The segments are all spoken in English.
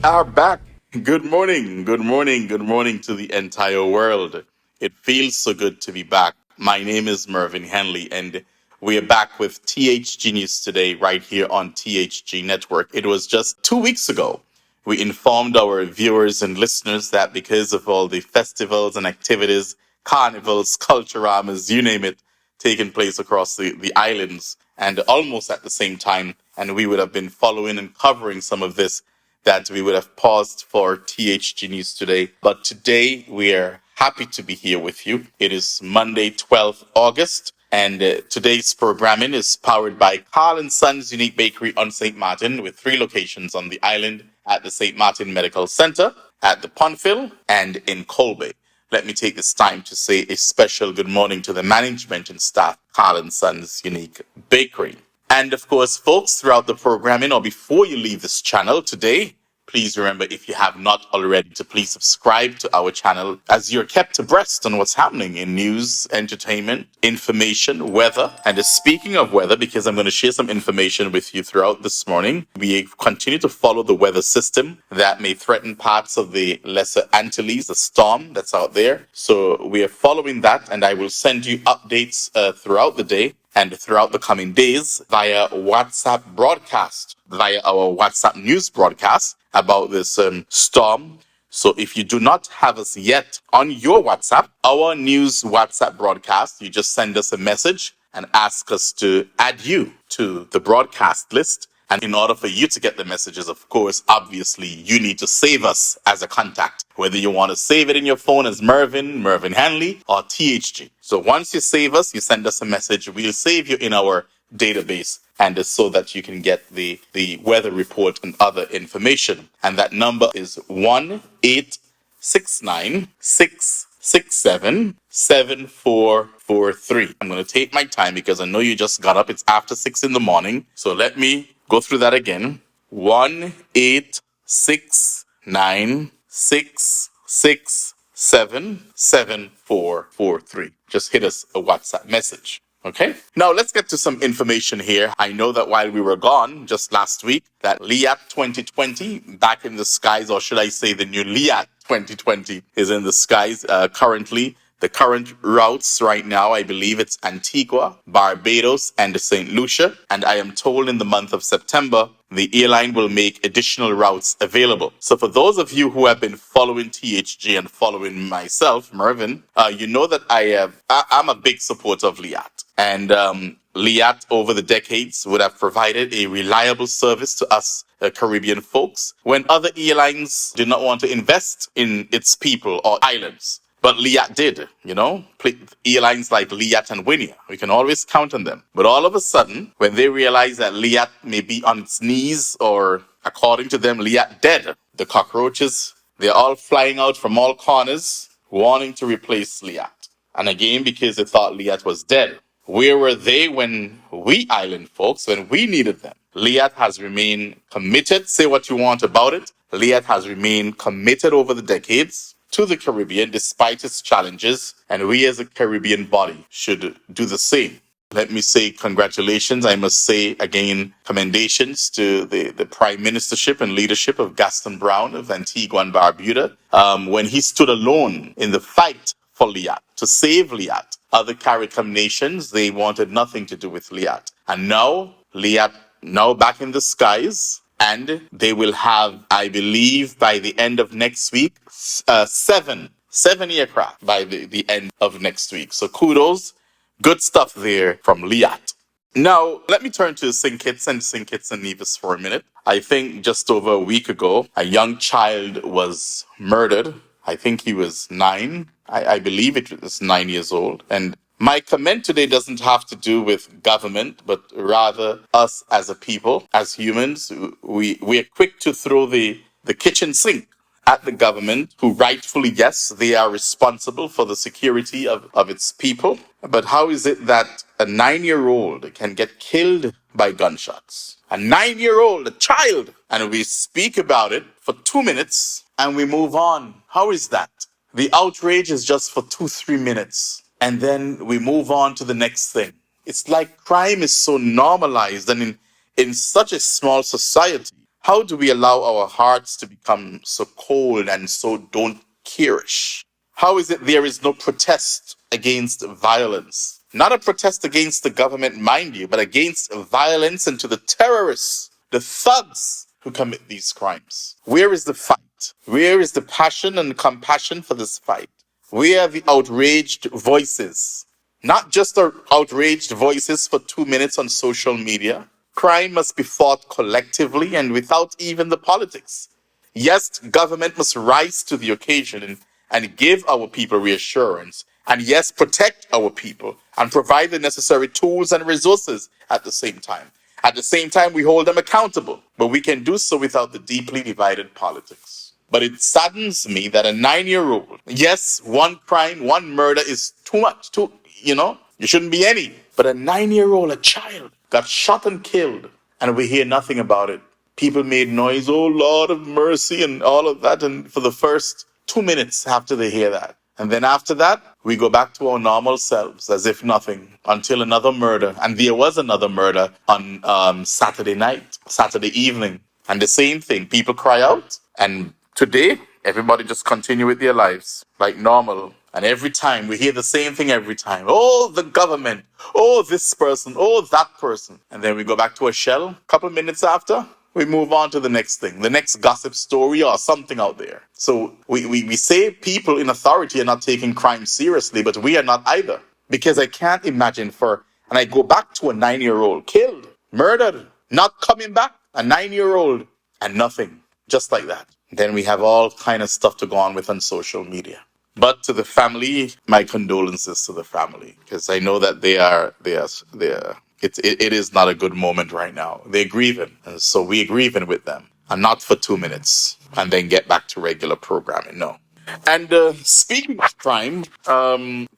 are back. Good morning, good morning, good morning to the entire world. It feels so good to be back. My name is Mervyn Henley, and we are back with THG News today, right here on THG Network. It was just 2 weeks ago. We informed our viewers and listeners that because of all the festivals and activities, carnivals, culturamas, you name it, taking place across the islands, and almost at the same time, and we would have been following and covering some of this, that we would have paused for THG News today. But today we are happy to be here with you. It is Monday, 12th August, and today's programming is powered by Carl & Sons Unique Bakery on St. Maarten, with 3 locations on the island: at the St. Maarten Medical Center, at the Pontville, and in Colby. Let me take this time to say a special good morning to the management and staff, Carl & Sons Unique Bakery. And of course, folks, throughout the programming or before you leave this channel today, please remember, if you have not already, to please subscribe to our channel as you're kept abreast on what's happening in news, entertainment, information, weather. And speaking of weather, because I'm going to share some information with you throughout this morning, we continue to follow the weather system that may threaten parts of the Lesser Antilles, the storm that's out there. So we are following that, and I will send you updates throughout the day and throughout the coming days via WhatsApp broadcast, via our WhatsApp news broadcast about this storm. So if you do not have us yet on your WhatsApp, our news WhatsApp broadcast, you just send us a message and ask us to add you to the broadcast list. And in order for you to get the messages, of course, obviously, you need to save us as a contact, whether you want to save it in your phone as Mervyn Henley, or THG. So once you save us, you send us a message, we'll save you in our database, and so that you can get the weather report and other information. And that number is 1-869-667-7443. I'm going to take my time because I know you just got up. It's after 6 in the morning. So let me go through that again. 1-869-667-7443. Just hit us a WhatsApp message. Okay, now let's get to some information here. I know that while we were gone just last week, that LIAT 2020 back in the skies, or should I say the new LIAT 2020 is in the skies currently. The current routes right now, I believe it's Antigua, Barbados, and St. Lucia. And I am told in the month of September, the airline will make additional routes available. So for those of you who have been following THG and following myself, Mervyn, you know that I'm a big supporter of LIAT. And LIAT over the decades would have provided a reliable service to us Caribbean folks when other airlines did not want to invest in its people or islands. But LIAT did, airlines like LIAT and Winia. We can always count on them. But all of a sudden, when they realize that LIAT may be on its knees, or according to them, LIAT dead, the cockroaches, they're all flying out from all corners, wanting to replace LIAT. And again, because they thought LIAT was dead. Where were they when we island folks, when we needed them? LIAT has remained committed. Say what you want about it. LIAT has remained committed over the decades to the Caribbean despite its challenges, and we as a Caribbean body should do the same. Let me say congratulations. I must say again, commendations to the Prime Ministership and leadership of Gaston Brown of Antigua and Barbuda when he stood alone in the fight for LIAT, to save LIAT. Other CARICOM nations, they wanted nothing to do with LIAT. And now, LIAT now back in the skies, and they will have, I believe, by the end of next week, seven aircraft by the end of next week. So kudos, good stuff there from LIAT. Now, let me turn to St. Kitts and Nevis for a minute. I think just over a week ago, a young child was murdered. I think he was 9. I believe it was 9 years old. And my comment today doesn't have to do with government, but rather us as a people, as humans. We are quick to throw the kitchen sink at the government, who rightfully, yes, they are responsible for the security of its people. But how is it that a 9-year-old can get killed by gunshots? A 9-year-old, a child, and we speak about it for 2 minutes and we move on. How is that? The outrage is just for 2-3 minutes. And then we move on to the next thing. It's like crime is so normalized, and in such a small society, How do we allow our hearts to become so cold and so don't care-ish? How is it there is no protest against violence? Not a protest against the government, mind you, but against violence and to the terrorists, the thugs who commit these crimes. Where is the fight? Where is the passion and compassion for this fight? Where are the outraged voices? Not just the outraged voices for 2 minutes on social media. Crime must be fought collectively and without even the politics. Yes, government must rise to the occasion and give our people reassurance. And yes, protect our people and provide the necessary tools and resources at the same time. At the same time, we hold them accountable, but we can do so without the deeply divided politics. But it saddens me that a 9-year-old, yes, one crime, one murder is too much, you shouldn't be any. But a 9-year-old, a child, got shot and killed, and we hear nothing about it. People made noise, oh Lord of mercy, and all of that, and for the first 2 minutes after they hear that. And then after that, we go back to our normal selves as if nothing until another murder. And there was another murder on Saturday evening. And the same thing, people cry out. And today, everybody just continue with their lives like normal. And every time, we hear the same thing every time. Oh, the government. Oh, this person. Oh, that person. And then we go back to a shell. A couple of minutes after, we move on to the next thing, the next gossip story or something out there. So we say people in authority are not taking crime seriously, but we are not either. Because I can't imagine and I go back to a 9-year-old killed, murdered, not coming back, a 9-year-old, and nothing, just like that. Then we have all kind of stuff to go on with on social media. But to the family, my condolences to the family, because I know that it is not a good moment right now. They're grieving, and so we're grieving with them, and not for 2 minutes, and then get back to regular programming. No. And speaking of crime,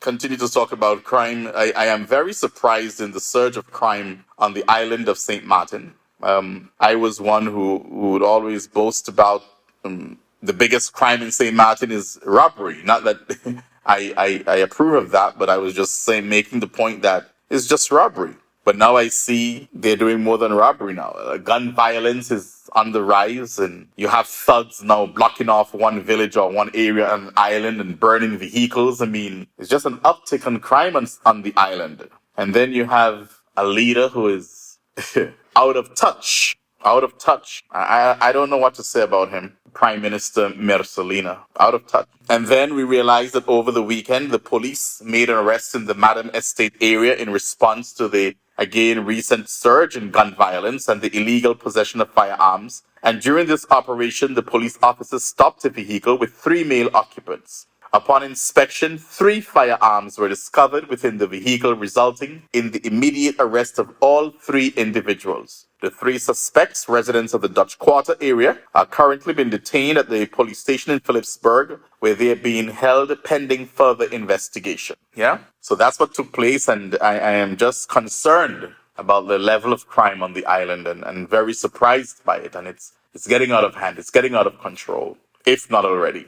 continue to talk about crime. I am very surprised in the surge of crime on the island of St. Maarten. I was one who would always boast about the biggest crime in St. Maarten is robbery. Not that I approve of that, but I was just making the point that it's just robbery. But now I see they're doing more than robbery now. Gun violence is on the rise, and you have thugs now blocking off one village or one area on an island and burning vehicles. I mean, it's just an uptick on crime on the island. And then you have a leader who is out of touch. I don't know what to say about him. Prime Minister Mercelina, out of touch. And then we realized that over the weekend, the police made an arrest in the Madam Estate area in response to the, again, recent surge in gun violence and the illegal possession of firearms. And during this operation, the police officers stopped a vehicle with 3 male occupants. Upon inspection, 3 firearms were discovered within the vehicle, resulting in the immediate arrest of all 3 individuals. The 3 suspects, residents of the Dutch Quarter area, are currently being detained at the police station in Philipsburg, where they are being held pending further investigation. Yeah? So that's what took place, and I am just concerned about the level of crime on the island and very surprised by it. And it's getting out of hand. It's getting out of control, if not already.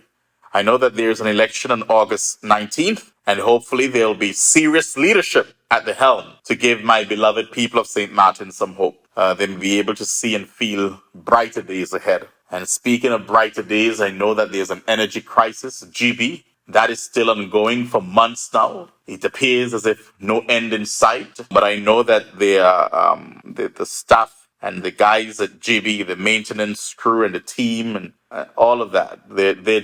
I know that there's an election on August 19th, and hopefully there'll be serious leadership at the helm to give my beloved people of St. Maarten some hope. They'll be able to see and feel brighter days ahead. And speaking of brighter days, I know that there's an energy crisis, GB, that is still ongoing for months now. It appears as if no end in sight, but I know that the staff and the guys at GB, the maintenance crew and the team and all of that, they're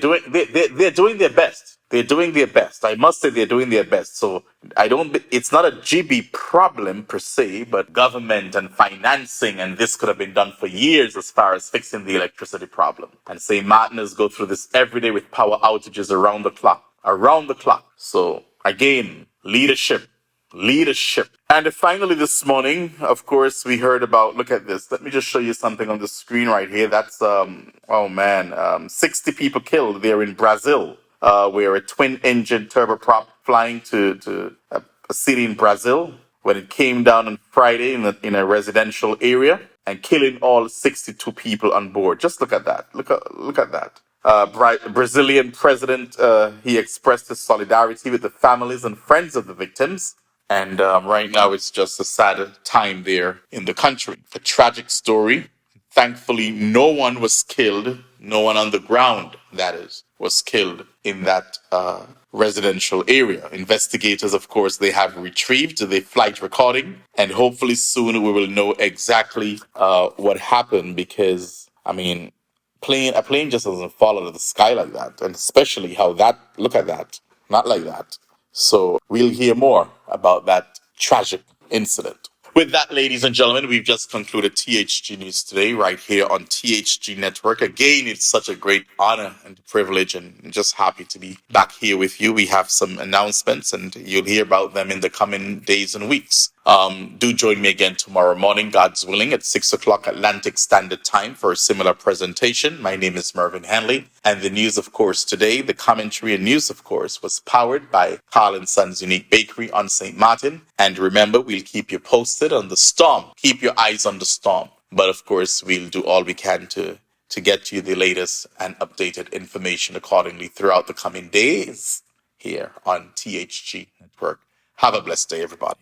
doing their best. They're doing their best. I must say they're doing their best. So it's not a GB problem per se, but government and financing, and this could have been done for years as far as fixing the electricity problem. And St. Martiners go through this every day with power outages around the clock. So again, leadership. And finally this morning, of course, we heard about, look at this. Let me just show you something on the screen right here. That's, 60 people killed there in Brazil, where a twin-engine turboprop flying to a city in Brazil when it came down on Friday in a residential area and killing all 62 people on board. Just look at that. Look at that. Brazilian president, he expressed his solidarity with the families and friends of the victims. And right now, it's just a sad time there in the country. A tragic story, Thankfully, no one was killed. No one on the ground, that is, was killed in that residential area. Investigators, of course, they have retrieved the flight recording, and hopefully soon we will know exactly what happened. Because I mean, a plane just doesn't fall out of the sky like that, and especially how that look at that, not like that. So we'll hear more about that tragic incident. With that, ladies and gentlemen, we've just concluded THG News today, right here on THG Network. Again, it's such a great honor and privilege, and just happy to be back here with you. We have some announcements, and you'll hear about them in the coming days and weeks. Do join me again tomorrow morning, God's willing, at 6 o'clock Atlantic Standard Time for a similar presentation. My name is Mervyn Hanley, and the news, of course, today, the commentary and news, of course, was powered by Carl & Sons Unique Bakery on St. Maarten. And remember, we'll keep you posted on the storm. Keep your eyes on the storm. But of course, we'll do all we can to get you the latest and updated information accordingly throughout the coming days here on THG Network. Have a blessed day, everybody.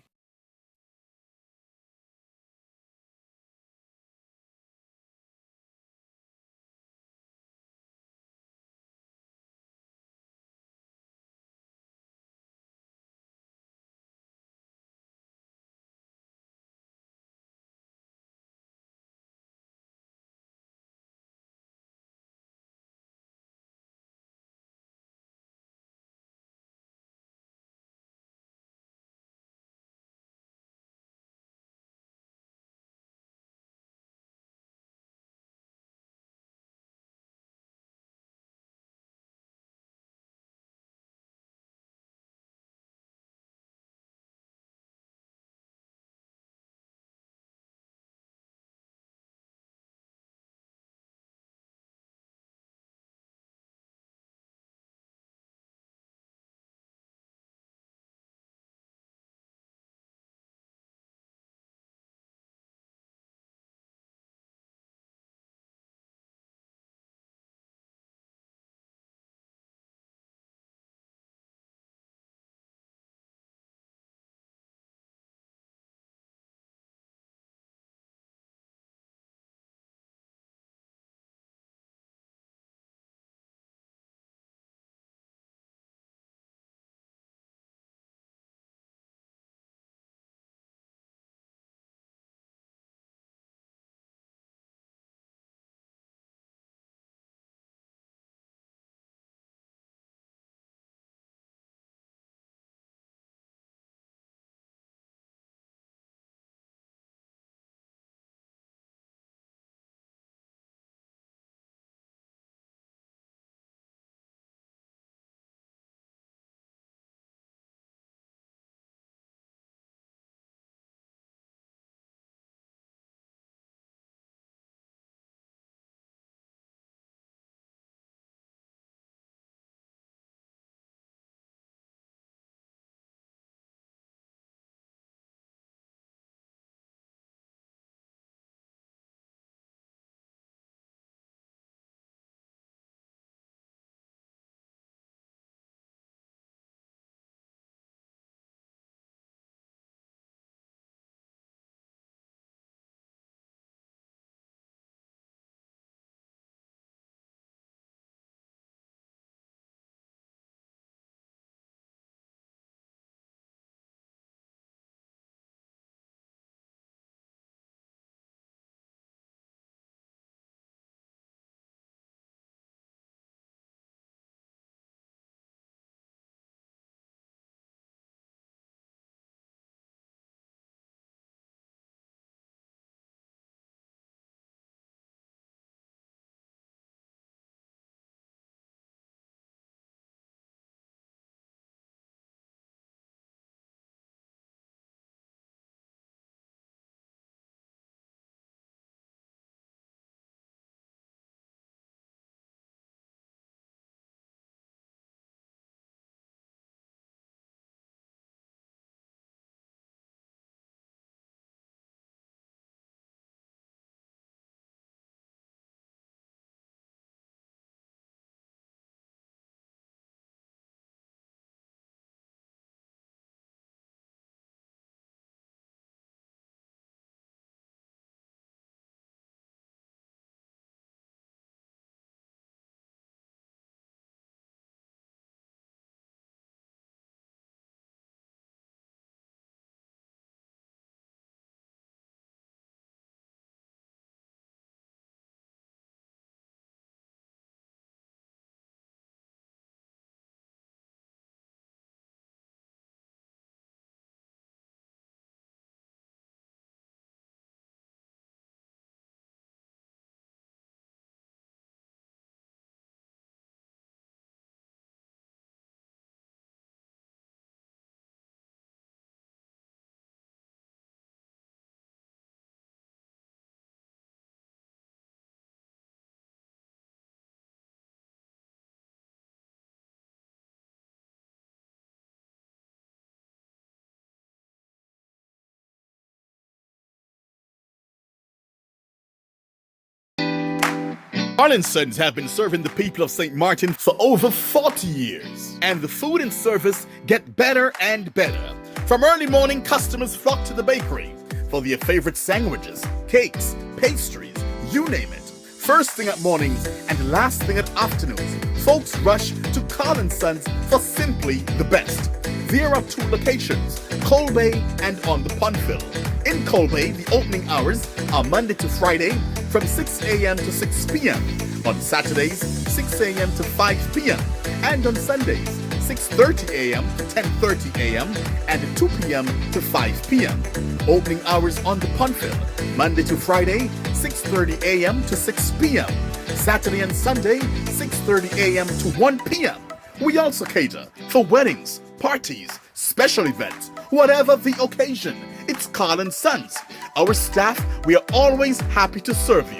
Maarten & Sons have been serving the people of St. Maarten for over 40 years. And the food and service get better and better. From early morning, customers flock to the bakery for their favorite sandwiches, cakes, pastries, you name it. First thing at mornings and last thing at afternoons, folks rush to Carl & Sons for simply the best. There are 2 locations, Colbay and on the Punfill. In Colbay, the opening hours are Monday to Friday from 6 a.m. to 6 p.m. On Saturdays, 6 a.m. to 5 p.m. And on Sundays, 6:30 a.m. to 10:30 a.m. and 2 p.m. to 5 p.m. Opening hours on the Punfill, Monday to Friday, 6:30 a.m. to 6 p.m. Saturday and Sunday, 6:30 a.m. to 1 p.m. We also cater for weddings, parties, special events, whatever the occasion. It's Carl & Sons. Our staff, we are always happy to serve you.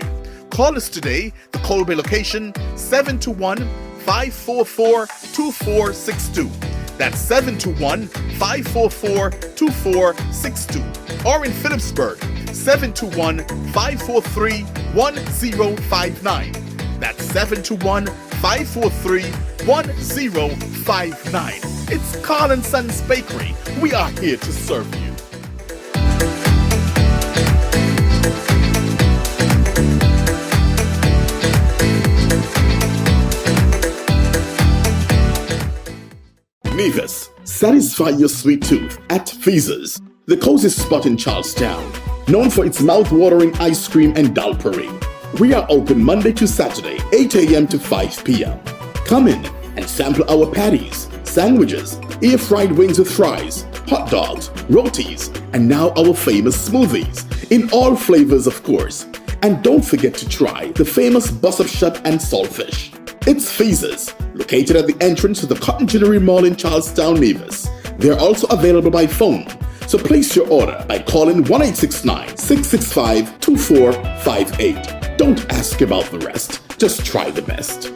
Call us today, the Colbay location, 721-544-2462. That's 721-544-2462. Or in Phillipsburg, 721-543-1059. That's 721-543-1059. It's Carl & Sons Bakery. We are here to serve you. Nevis, satisfy your sweet tooth at Feaser's, the coziest spot in Charlestown, known for its mouth-watering ice cream and dal parade. We are open Monday to Saturday, 8 a.m. to 5 p.m. Come in and sample our patties, sandwiches, air-fried wings with fries, hot dogs, rotis, and now our famous smoothies, in all flavors of course. And don't forget to try the famous bus-up shut and saltfish. It's Feaser's, located at the entrance to the Cotton Jewelry Mall in Charlestown, Nevis. They are also available by phone, so place your order by calling 1-869-665-2458. Don't ask about the rest, just try the best.